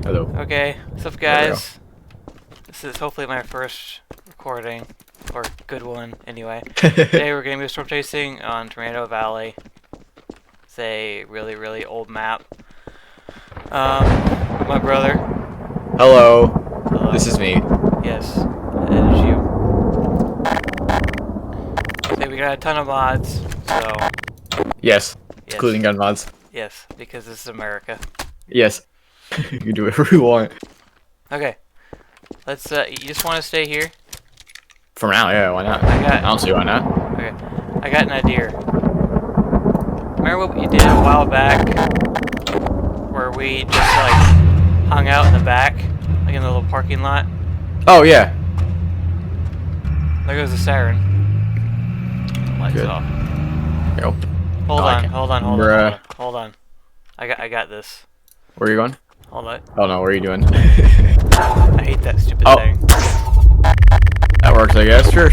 Hello. Okay, what's up guys? This is hopefully my first recording, or good one anyway. Today we're going to be storm chasing on Tornado Valley. It's a really old map. With my brother. Hello. Hello. This is me. Yes, it is you. So we got a ton of mods, so... Yes. Yes. Including gun mods. Yes, because this is America. Yes. You can do whatever you want. Okay. Let's, you just want to stay here? For now, yeah, why not? I don't see why not. Okay. I got an idea. Remember what you did a while back? Where we just, like, hung out in the back? Like in the little parking lot? Oh, yeah. There goes the siren. Lights Good. off. Go. Hold on. Hold on. I got this. Where are you going? Hold on. Oh, no, what are you doing? I hate that stupid thing. That works, I guess. Sure.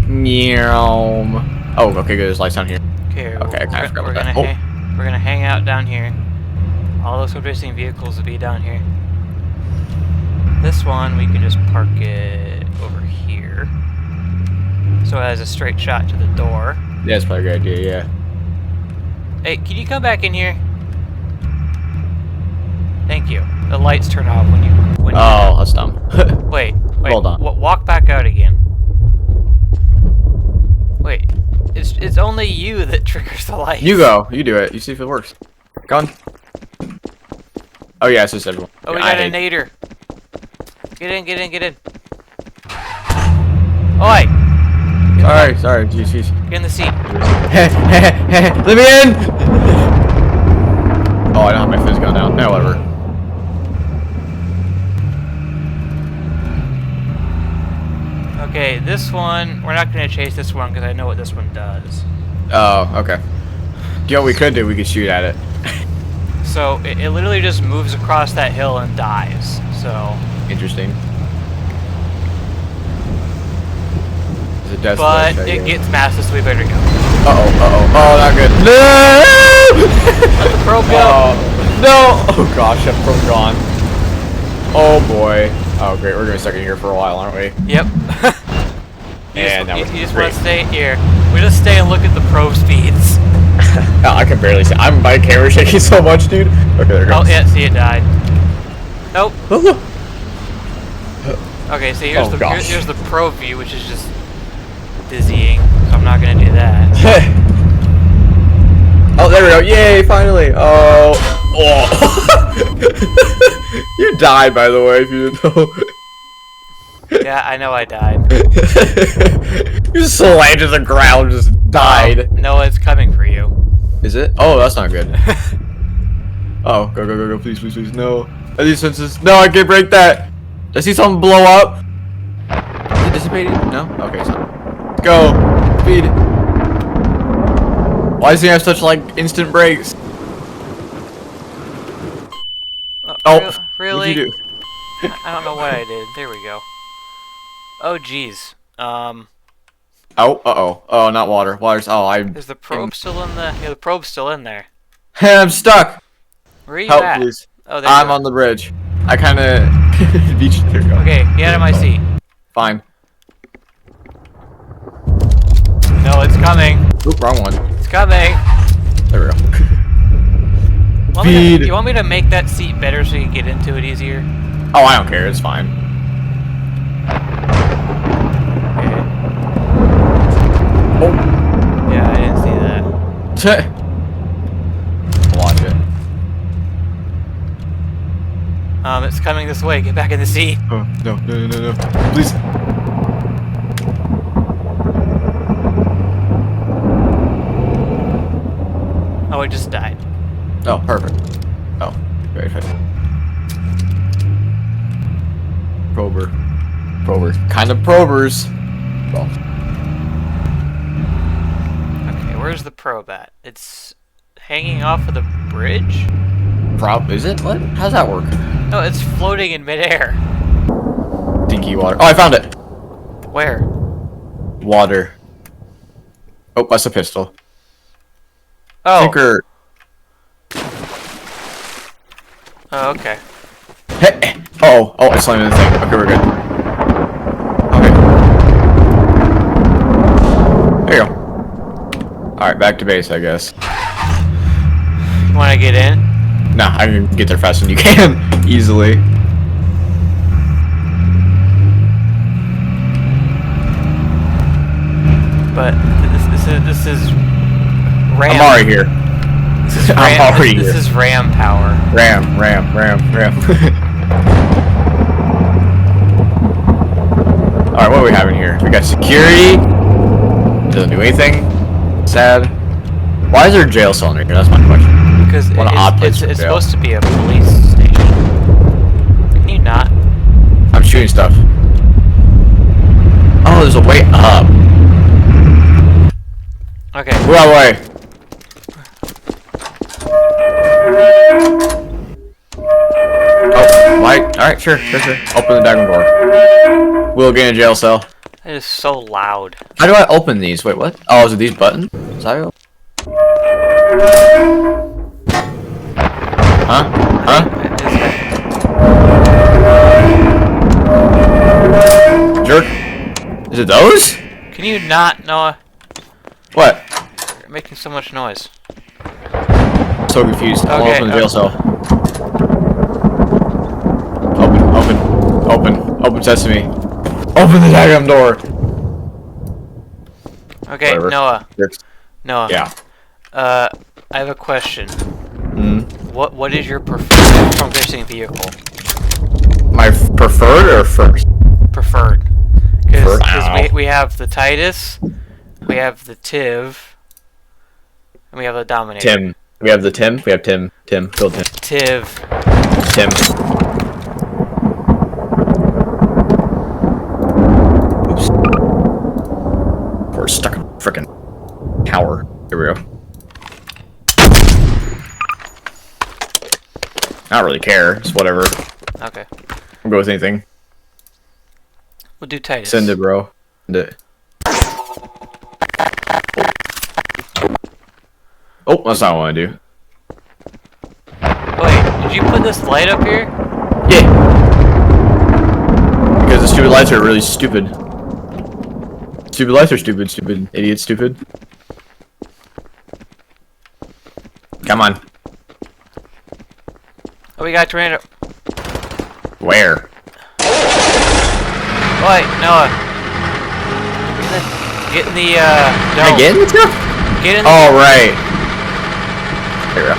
Meow. Oh, okay, good. There's lights down here. Okay, Okay, I forgot about that. We're gonna hang out down here. All those racing vehicles will be down here. This one, we can just park it over here. So it has a straight shot to the door. Yeah, that's probably a good idea, yeah. Hey, can you come back in here? Thank you. The lights turn off when you... Oh, that's dumb. Wait. Hold on. Walk back out again. Wait. It's only you that triggers the lights. You go. You do it. You see if it works. Go on. Oh, yeah, it's just everyone. Oh, we got a nader. Get in. Oi! Sorry. Jeez. Get in the seat. Let me in! Oh, I don't have my fizz gun out. No, whatever. Okay, this one, we're not going to chase this one because I know what this one does. Oh, okay. You know what we could do? We could shoot at it. So, it literally just moves across that hill and dies, so... Interesting. Is it death But wish, it gets massive, so we better go. Uh-oh. Oh, not good. No! Let the probe go! No! Oh gosh, that probe gone. Oh boy. Oh great, we're gonna be stuck in here for a while, aren't we? Yep. you just want to stay here. We just stay and look at the probe speeds. Oh, I can barely see. My camera's shaking so much, dude. Okay, there it goes. Oh, yeah, see, it died. Nope. Okay, so here's here's the probe view, which is just dizzying. So I'm not gonna do that. Oh, there we go. Yay, finally. Oh. You died, by the way, if you didn't know. Yeah, I know I died. You slammed to the ground, just died. No, it's coming for you. Is it? Oh, that's not good. Oh, go, please, no. I need senses. No, I can't break that. I see something blow up. Is it dissipating? No? Okay, so. Go. Speed. Why does he have such, like, instant brakes? Oh, really? What'd you do? I don't know what I did. There we go. Oh, jeez. Oh, uh-oh. Oh, not water. Water's... Oh, Is the probe still in the... Yeah, the probe's still in there. I'm stuck. Where are you Help, at? please. Oh, there I'm you on the bridge. I kinda... beat you. There you go. Okay, get out of my seat. Fine. No, it's coming. Oop, wrong one. It's coming. There we go. You want me to make that seat better so you can get into it easier? Oh, I don't care. It's fine. Okay. Oh. Yeah, I didn't see that. Watch it. It's coming this way. Get back in the seat. Oh, no. Please. Oh, it just died. Oh, perfect. Oh, very fast. Prober. Kind of probers. Well. Okay, where's the probe at? It's hanging off of the bridge? Is it? What? How's that work? No, it's floating in midair. Dinky water. Oh, I found it. Where? Water. Oh, that's a pistol. Oh. Tinker. Oh, okay. Hey. Oh, I slammed in the thing. Okay, we're good. Okay. There you go. Alright, back to base, I guess. You wanna get in? Nah, I can get there faster than you can. Easily. But this is RAM. I'm already here. This is RAM. I'm already here. This is RAM power. Ram. Alright, what are we having here? We got security. Doesn't do anything. Sad. Why is there a jail cell in here? That's my question. Because it's supposed to be a police station. Can you not? I'm shooting stuff. Oh, there's a way up. Okay. Move out of the way. Oh, light. Alright, sure. Open the diagonal door. We'll get in a jail cell. That is so loud. How do I open these? Wait, what? Oh, is it these buttons? Is that how Huh? Jerk. Is it those? Can you not, Noah? What? You're making so much noise. So confused. I'll Okay, open the jail cell. Open sesame. Open the diagram door. Okay, Whatever. Noah. Jerks. Noah. Yeah. I have a question. What is your preferred storm chasing vehicle? My preferred or first? Preferred. Because Wow. we have the Titus, we have the Tiv, and we have the Dominator. Tim. We have the Tim. We have Tim. Build Tim. Tiv. Tim. Oops. We're stuck in a frickin' tower. Here we go. I don't really care. It's whatever. Okay. I'll go with anything. We'll do Titus. Send it, bro. Send it. Oh, that's not what I want to do. Wait, did you put this light up here? Yeah. Because the stupid lights are really stupid. Stupid lights are stupid. Stupid idiot. Stupid. Come on. Oh, we got a tornado. Where? Wait, Noah. Get in the Can I dome. get in the truck? Get in. Oh, right. There we go.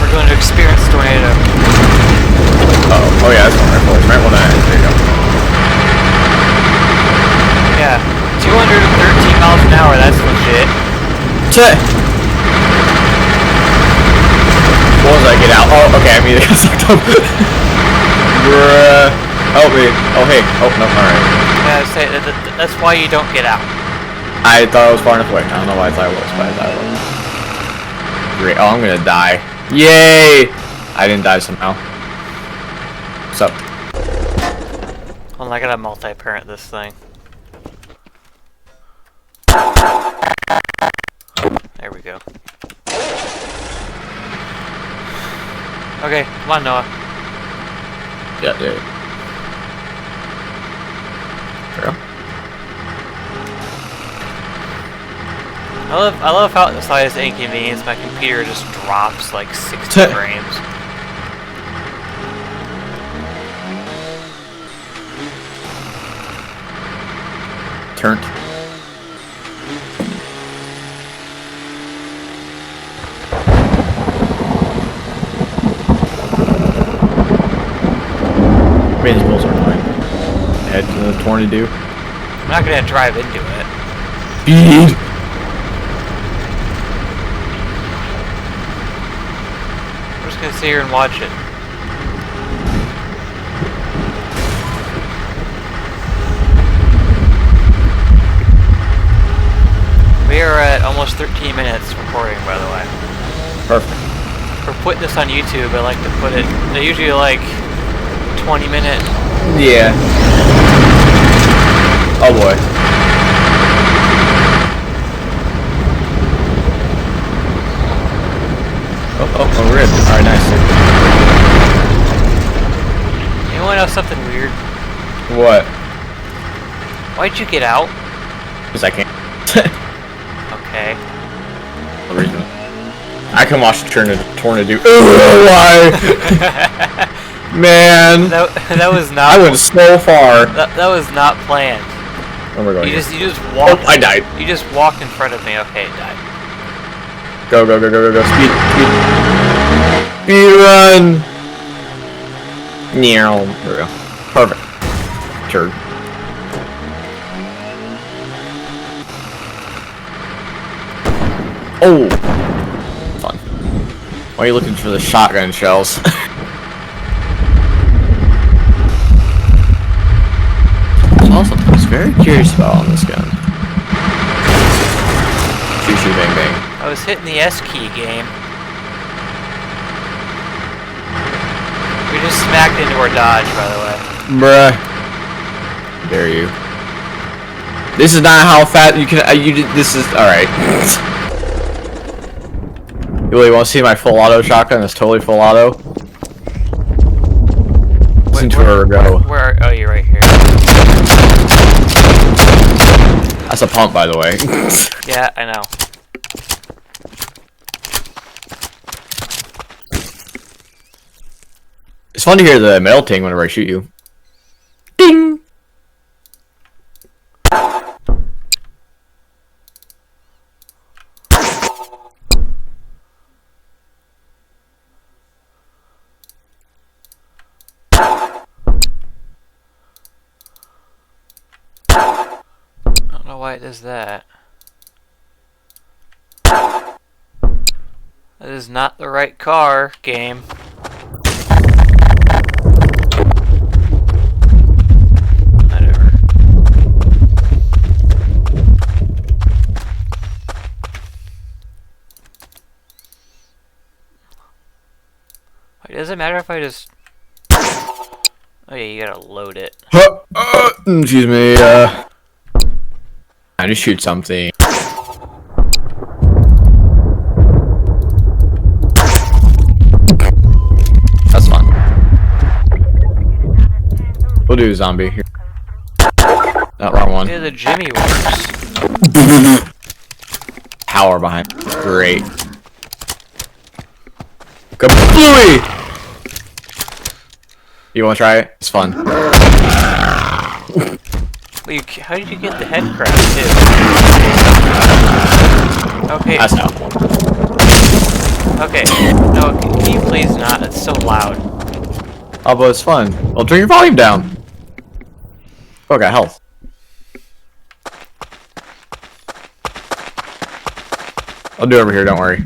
We're going to experience the tornado. Oh yeah, that's one rifle. Right, well, there you go. Yeah, 213 miles an hour. That's legit. What was I get out? Oh, okay, I mean, it got sucked up. Bruh. Help me. Oh, hey. Oh, no, alright. Yeah, that's why you don't get out. I thought I was far enough away. I don't know why I thought I was, but I thought I was. Great. Oh, I'm gonna die. Yay! I didn't die somehow. What's up? Well, I gotta multi-parent this thing. There we go. Okay, come on, Noah. Yeah. There we go. I love how at the slightest inconvenience my computer just drops like 60 frames. Turned. These bulls are annoying. Head to the tornado. I'm not gonna drive into it. Speed! We're just gonna sit here and watch it. We are at almost 13 minutes recording, by the way. Perfect. For putting this on YouTube, I like to put it. They're usually like 20-minute. Yeah. Oh boy. Oh, we're good. Alright, nice. You wanna know something weird? What? Why'd you get out? Because I can't. Okay. No reason. I can watch the tornado. Ooh, why? Man. That was not. I went so far. That was not planned. Where am I going? You just walked. Oh, I died. You just walked in front of me. Okay, died. Go, go, go, go, go, go. Speed, speed. Speed run. There we go. Perfect. Turd. Oh. Fun. Why are you looking for the shotgun shells? There's also something I was very curious about on this gun. Shoo shoo bang bang. I was hitting the S key game. We just smacked into our dodge, by the way. Bruh. Dare you. This is not how fat you can. This is alright. You really want to see my full auto shotgun? It's totally full auto. Listen to her go. Oh, you're right here. That's a pump, by the way. Yeah, I know. It's fun to hear the melting whenever I shoot you. Ding! I don't know why it does that. That is not the right car, game. Whatever. Wait, does it matter if I just... Oh yeah, you gotta load it. Excuse me, I just shoot something. That's fun. We'll do a zombie here. Not wrong one. Yeah, the Jimmy works. Power behind. Great. Kablooey! You wanna try it? It's fun. Wait, how did you get the head crack too? Okay. That's no. Okay. No, can you please not? It's so loud. Oh, but it's fun. Well, turn your volume down. Oh, I got health. I'll do it over here, don't worry.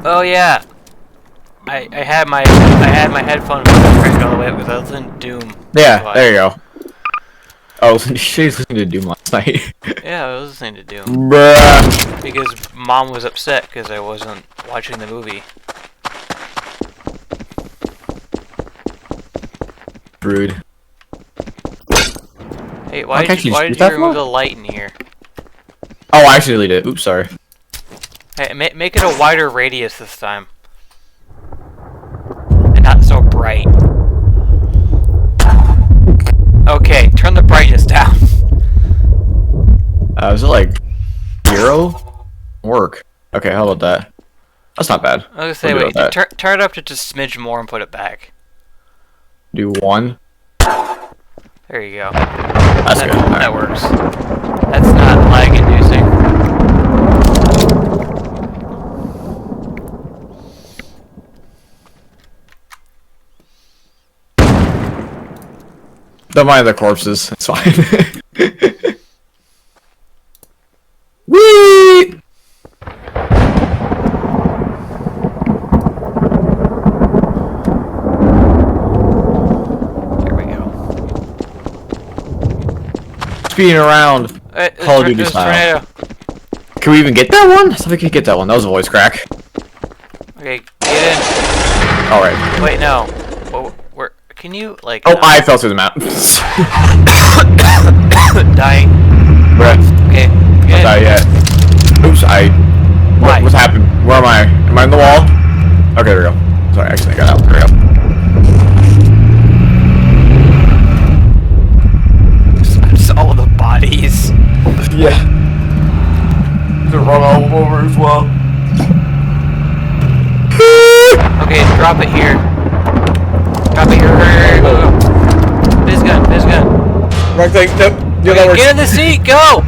Oh yeah. I had my headphones cranked all the way up because I was in Doom. Yeah, there you go. Oh, she's listening to Doom last night. Yeah, I was listening to Doom. Bruh. Because Mom was upset because I wasn't watching the movie. Rude. Hey, why did you remove the light in here? Oh, I actually deleted it. Oops, sorry. Hey, make it a wider radius this time. And not so bright. Okay, turn the brightness down. Was it like 0? Work. Okay, how about that? That's not bad. I was gonna say, wait, turn it up to just a smidge more and put it back. Do 1. There you go. That's good. That works. That's not lag inducing. Don't mind the corpses. It's fine. Whee! There we go. Speeding around. Call of Duty style. Tornado. Can we even get that one? I thought we could get that one. That was a voice crack. Okay, get in. Alright. Wait, no. Where? Can you, like... Oh, I fell through the map. Dying. Bruh. Okay, Not get in. die yet. Oops, Why? What's happened? Where am I? Am I in the wall? Okay, there we go. Sorry, I accidentally got out. There we go. Just all the bodies. Yeah. To run all over as well. Okay, drop it here. Drop it here. Hurry, go, go. Biz gun. Wrong thing. Nope. Yeah, Okay, that works. get in the seat. Go.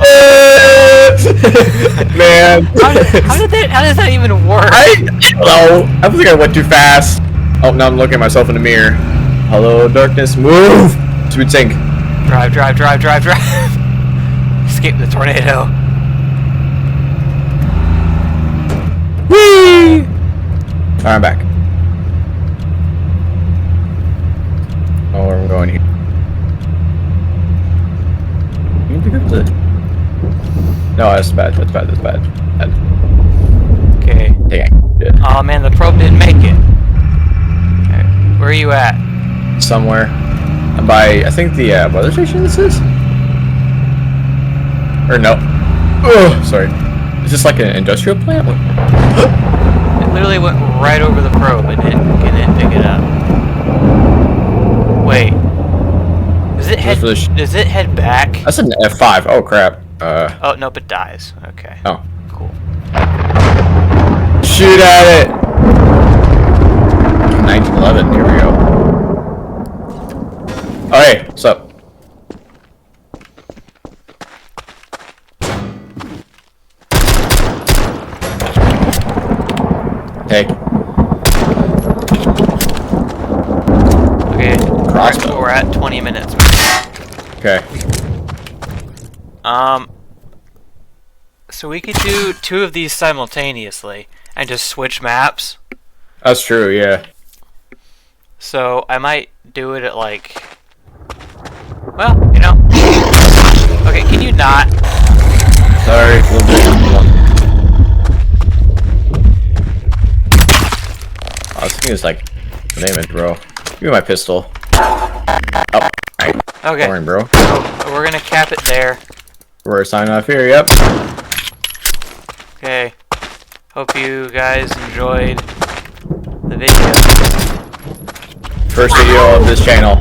Man. How does that even work? I don't know. I think I went too fast. Oh, now I'm looking at myself in the mirror. Hello, darkness. Move. Sweet sink. Drive. Escape the tornado. Whee! Alright, I'm back. Oh, where are we going here? You can pick up the... No, that's bad. Bad. Okay. Dang. Yeah. Oh man, the probe didn't make it. Okay. Where are you at? Somewhere. I'm by, I think, the weather station this is? Or no. Oh, sorry. Is this like an industrial plant? What? It literally went right over the probe and didn't pick it up. Wait. Does it head back? That's an F5. Oh, crap. Oh, nope, it dies. Okay. Oh. Cool. Shoot at it! 1911. Here we go. Oh, hey. What's up? Hey. Okay. Crossbow. We're at 20 minutes. Okay. So we could do 2 of these simultaneously and just switch maps. That's true, yeah. So I might do it at like, well, you know. Okay, can you not? Sorry, a little bit. Oh, this thing is like, name it, bro. Give me my pistol. Oh, alright. Okay. Boring, bro. So we're gonna cap it there. We're signing off here, yep. Okay. Hope you guys enjoyed the video. First video of this channel.